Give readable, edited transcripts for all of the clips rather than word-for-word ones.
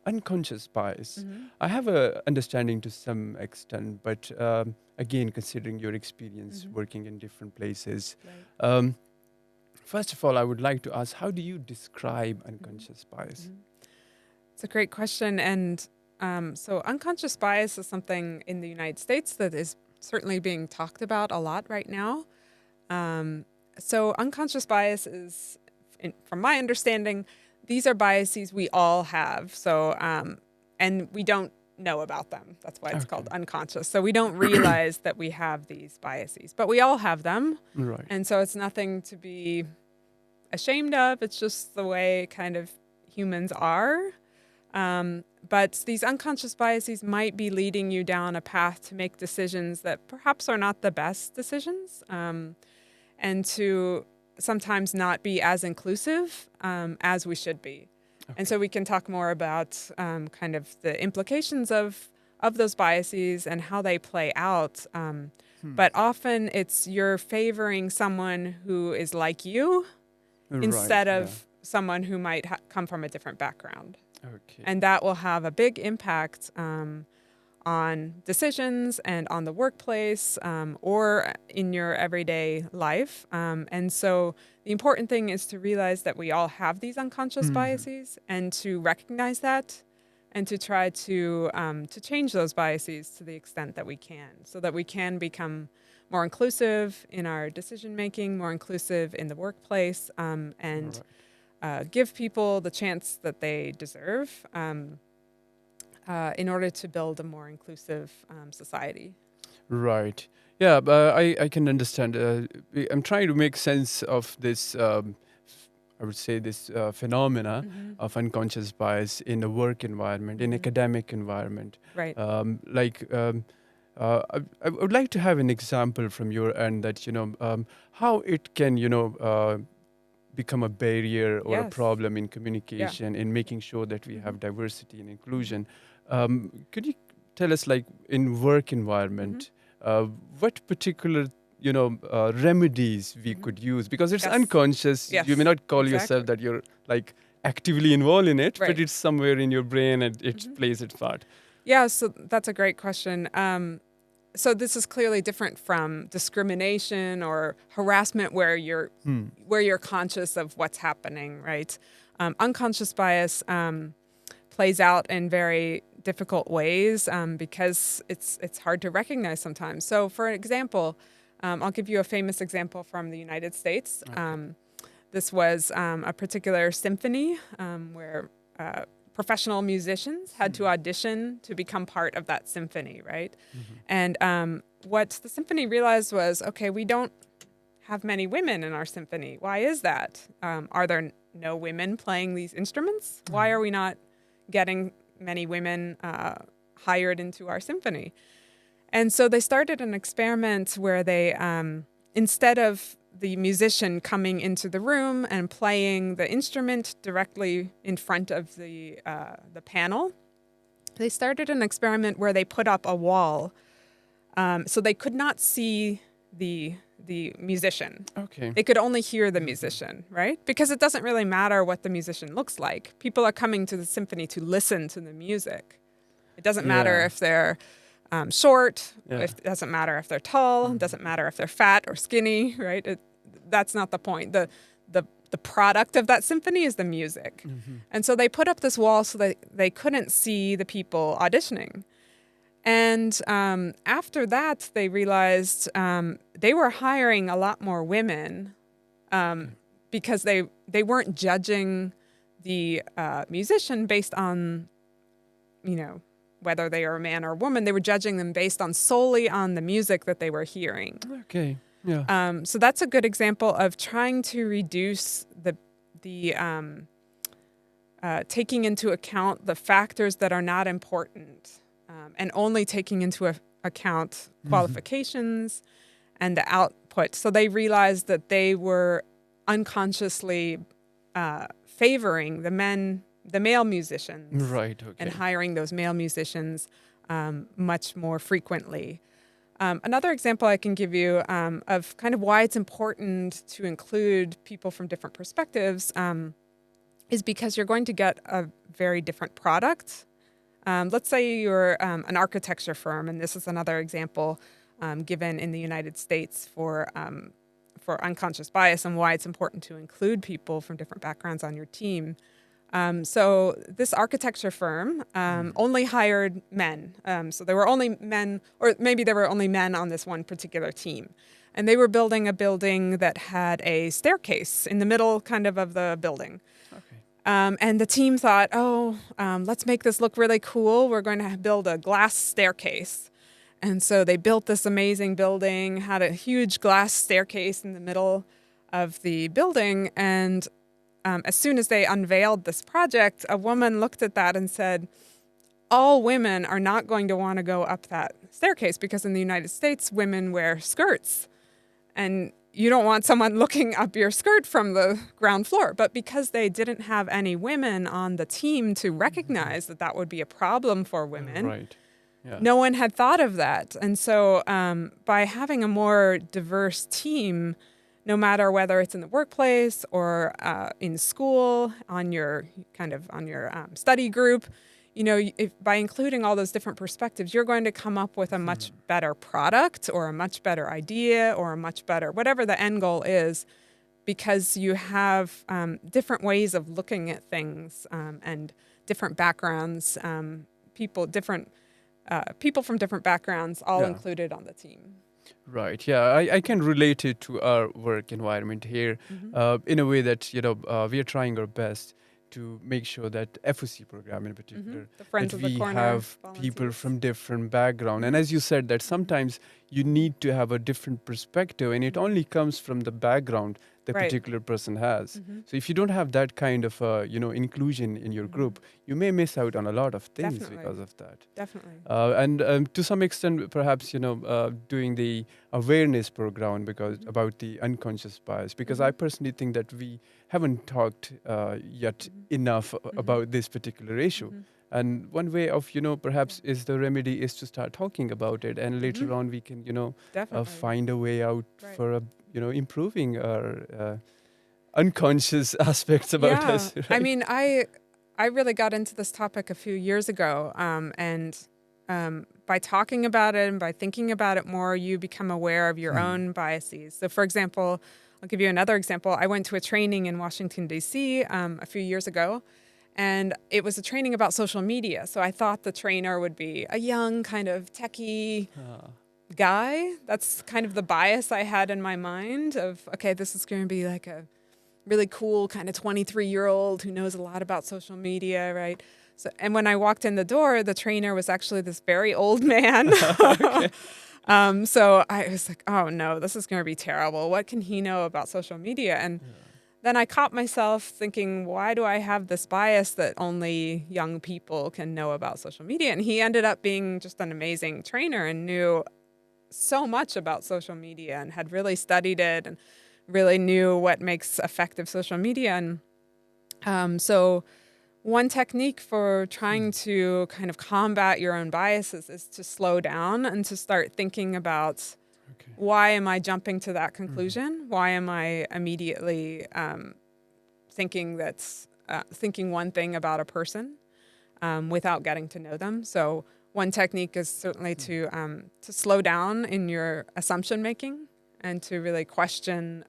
unconscious bias. Mhm. I have a understanding to some extent, but again, considering your experience Mhm. working in different places, Right. um, first of all, I would like to ask, how do you describe Mhm. unconscious bias? Mhm. It's a great question. And so, unconscious bias is something in the United States that is certainly being talked about a lot right now. Um, so, unconscious bias is, from my understanding, these are biases we all have. And we don't know about them. That's why it's Okay, called unconscious. So, we don't realize that we have these biases, but we all have them. right. And so, it's nothing to be ashamed of. It's just the way kind of humans are. But these unconscious biases might be leading you down a path to make decisions that perhaps are not the best decisions, and to sometimes not be as inclusive as we should be. And Okay. so we can talk more about kind of the implications of those biases and how they play out. Hmm. But often it's you're favoring someone who is like you Right. instead Yeah. of someone who might come from a different background. Okay. And that will have a big impact on decisions and on the workplace or in your everyday life. And so the important thing is to realize that we all have these unconscious Hmm. biases and to recognize that and to try to change those biases to the extent that we can so that we can become more inclusive in our decision making, more inclusive in the workplace, and Right. give people the chance that they deserve in order to build a more inclusive society. Right. Yeah, but I can understand. I'm trying to make sense of this. I would say this phenomena Mm-hmm. of unconscious bias in the work environment, in Mm-hmm. academic environment. Right. Like, I would like to have an example from your end that how it can become a barrier or a Yes. problem in Yeah. communication in making sure that we Mm-hmm. have diversity and Mm-hmm. inclusion. Could you tell us, like in work Mm-hmm. environment, what particular remedies we Mm-hmm. could use? Because it's Yes. unconscious. You may Yes. not call yourself Exactly. that you're like actively involved in it, but Right. it's somewhere in your brain and it Mm-hmm. plays its part. Yeah. So that's a great question. So this is clearly different from discrimination or harassment, Hmm. where you're conscious of what's happening. Right. Unconscious bias plays out in very difficult ways because it's hard to recognize sometimes. So, for example, I'll give you a famous example from the United States. Okay. This was a particular symphony where professional musicians had Hmm. to audition to become part of that symphony, right? Hmm. And what the symphony realized was, okay, we don't have many women in our symphony. Why is that? Are there no women playing these instruments? Why are we not getting many women hired into our symphony? And so they started an experiment where they, instead of the musician coming into the room and playing the instrument directly in front of the panel, they started an experiment where they put up a wall so they could not see the musician. Okay. They could only hear the Hmm. musician, right? Because it doesn't really matter what the musician looks like. People are coming to the symphony to listen to the music. It doesn't matter Yeah. if they're short. Yeah. It doesn't matter if they're tall. It doesn't matter if they're fat or skinny, right? That's not the point. The product of that symphony is the music. Hmm. And so they put up this wall so that they couldn't see the people auditioning. And after that, they realized they were hiring a lot more women um, Okay. because they weren't judging the musician based on, you know, whether they are a man or a woman. They were judging them based on solely on the music that they were hearing. Okay. Yeah. So that's a good example of trying to reduce the taking into account the factors that are not important and only taking into account Hmm. qualifications and the output. So they realized that they were unconsciously favoring the male musicians, Right. and Okay. hiring those male musicians much more frequently. Another example I can give you of kind of why it's important to include people from different perspectives is because you're going to get a very different product. Let's say you're an architecture firm, and this is another example given in the United States for unconscious bias and why it's important to include people from different backgrounds on your team. So this architecture firm only hired men. So there were only men, or maybe there were only men on this one particular team. And they were building a building that had a staircase in the middle kind of the building. Okay. And the team thought, let's make this look really cool. We're going to build a glass staircase. And so they built this amazing building, had a huge glass staircase in the middle of the building. And as soon as they unveiled this project, a woman looked at that and said, all women are not going to want to go up that staircase because in the United States, women wear skirts. And you don't want someone looking up your skirt from the ground floor. But because they didn't have any women on the team to recognize that that would be a problem for women, Right. Yeah. no one had thought of that. And so by having a more diverse team, no matter whether it's in the workplace or in school, on your study group, by including all those different perspectives, you're going to come up with a much better product or a much better idea or a much better, whatever the end goal is, because you have different ways of looking at things and different backgrounds, people from different backgrounds all included on the team. Right. Yeah, I can relate it to our work environment here in a way that, we are trying our best to make sure that FOC program in particular, The Friends that of the we Corner have people volunteers. from different background. And as you said, that sometimes you need to have a different perspective and it only comes from the background the Right. particular person has. So if you don't have that kind of, inclusion in your group, you may miss out on a lot of things Definitely. because of that. Definitely. And to some extent, perhaps, doing the awareness program about the unconscious bias, because I personally think that we haven't talked yet enough about this particular issue. And one way of, perhaps is the remedy is to start talking about it. And later on, we can, Definitely. find a way out Right. for, improving our unconscious aspects about us. Right? I mean, I really got into this topic a few years ago, and by talking about it and by thinking about it more, you become aware of your own biases. So, for example, I'll give you another example. I went to a training in Washington, D.C. A few years ago, and it was a training about social media. So I thought the trainer would be a young, kind of techie guy. That's kind of the bias I had in my mind of, okay, this is going to be like a really cool kind of 23-year-old who knows a lot about social media, right? So, and when I walked in the door, the trainer was actually this very old man. So I was like, oh no, this is going to be terrible. What can he know about social media? And then I caught myself thinking, why do I have this bias that only young people can know about social media? And he ended up being just an amazing trainer and knew so much about social media and had really studied it and really knew what makes effective social media. And so one technique for trying to kind of combat your own biases is to slow down and to start thinking about why am I jumping to that conclusion? Why am I immediately thinking one thing about a person without getting to know them? So one technique is certainly to slow down in your assumption making and to really question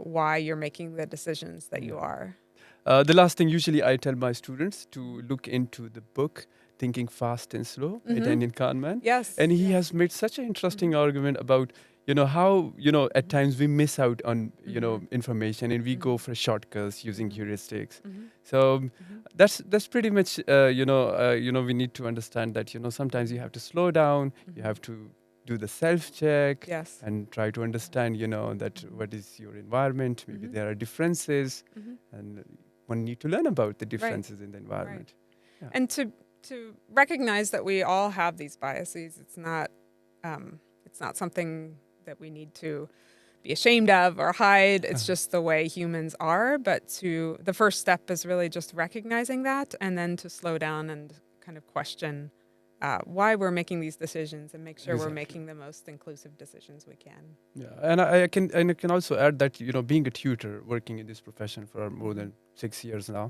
why you're making the decisions that you are. The last thing usually I tell my students to look into the book Thinking Fast and Slow by Daniel Kahneman. Yes. And he has made such an interesting argument about, how, at times we miss out on, information and we go for shortcuts using heuristics. So that's pretty much, we need to understand that, sometimes you have to slow down, you have to do the self-check and try to understand, that what is your environment, maybe there are differences and one need to learn about the differences in the environment. Right. Yeah. And to recognize that we all have these biases. It's not something that we need to be ashamed of or hide. It's just the way humans are. But the first step is really just recognizing that and then to slow down and kind of question why we're making these decisions and make sure we're Exactly. making the most inclusive decisions we can. Yeah, and I can also add that being a tutor, working in this profession for more than 6 years now,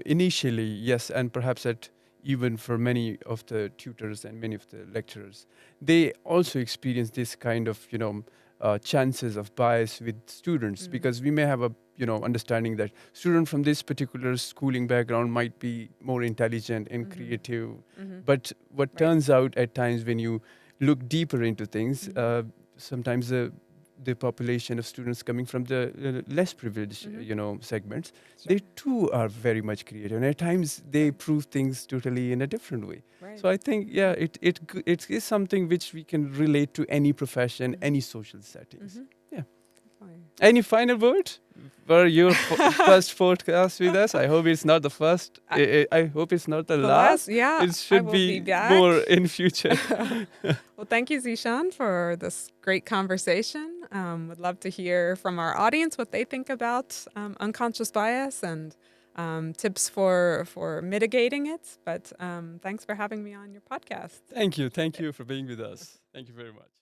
initially yes, and perhaps at even for many of the tutors and many of the lecturers, they also experience this kind of chances of bias with students, because we may have a understanding that student from this particular schooling background might be more intelligent and creative, but what Right. turns out at times when you look deeper into things, sometimes the population of students coming from the less privileged, segments, Sure. they too are very much creative, and at times they prove things totally in a different way. Right. So I think, yeah, it is something which we can relate to any profession, any social settings. Yeah. Definitely. Any final word for your first podcast with us? I hope it's not the first. I hope it's not the The last. last, yeah, It I should will be be back. more in future. Well, thank you, Zeeshan, for this great conversation. Would love to hear from our audience what they think about unconscious bias and tips for mitigating it. But thanks for having me on your podcast. Thank you. Thank you for being with us. Thank you very much.